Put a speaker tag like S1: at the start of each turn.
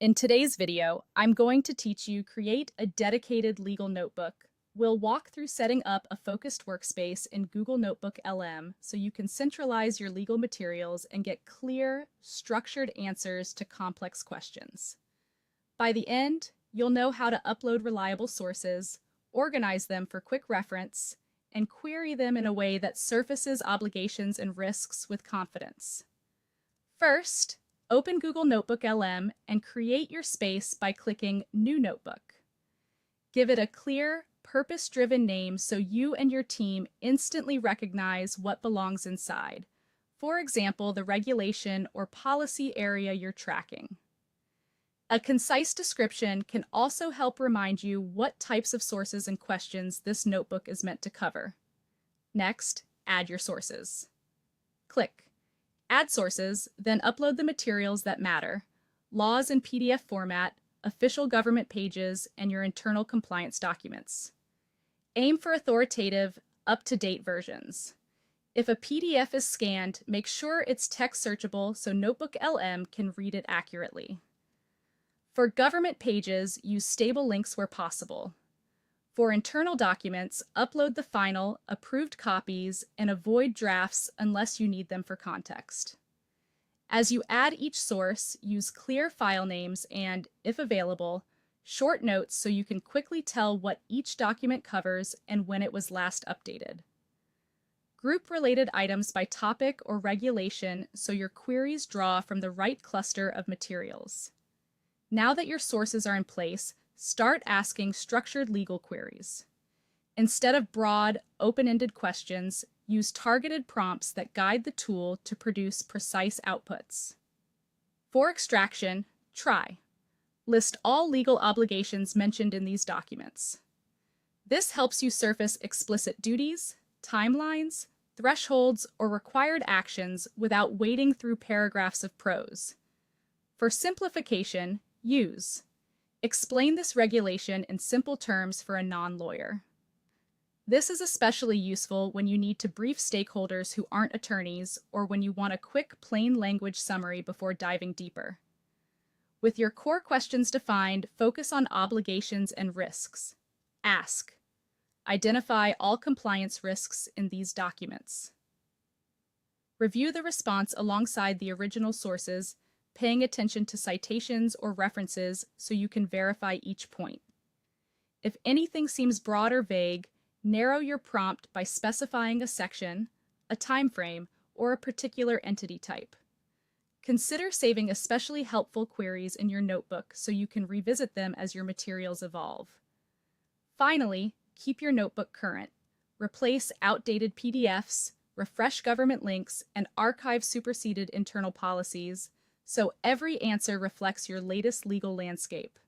S1: In today's video, I'm going to teach you create a dedicated legal notebook. We'll walk through setting up a focused workspace in Google Notebook LM so you can centralize your legal materials and get clear, structured answers to complex questions. By the end, you'll know how to upload reliable sources, organize them for quick reference, and query them in a way that surfaces obligations and risks with confidence. First, open Google Notebook LM and create your space by clicking New Notebook. Give it a clear, purpose-driven name so you and your team instantly recognize what belongs inside. For example, the regulation or policy area you're tracking. A concise description can also help remind you what types of sources and questions this notebook is meant to cover. Next, add your sources. Click Add sources, then upload the materials that matter: laws in PDF format, official government pages, and your internal compliance documents. Aim for authoritative, up-to-date versions. If a PDF is scanned, make sure it's text searchable so Notebook LM can read it accurately. For government pages, use stable links where possible. For internal documents, upload the final, approved copies, and avoid drafts unless you need them for context. As you add each source, use clear file names and, if available, short notes so you can quickly tell what each document covers and when it was last updated. Group related items by topic or regulation so your queries draw from the right cluster of materials. Now that your sources are in place, start asking structured legal queries. Instead of broad, open-ended questions, use targeted prompts that guide the tool to produce precise outputs. For extraction, try. List all legal obligations mentioned in these documents. This helps you surface explicit duties, timelines, thresholds, or required actions without wading through paragraphs of prose. For simplification, use. Explain this regulation in simple terms for a non-lawyer. This is especially useful when you need to brief stakeholders who aren't attorneys or when you want a quick, plain language summary before diving deeper. With your core questions defined, focus on obligations and risks. Ask. Identify all compliance risks in these documents. Review the response alongside the original sources, paying attention to citations or references so you can verify each point. If anything seems broad or vague, narrow your prompt by specifying a section, a time frame, or a particular entity type. Consider saving especially helpful queries in your notebook so you can revisit them as your materials evolve. Finally, keep your notebook current. Replace outdated PDFs, refresh government links, and archive superseded internal policies so every answer reflects your latest legal landscape.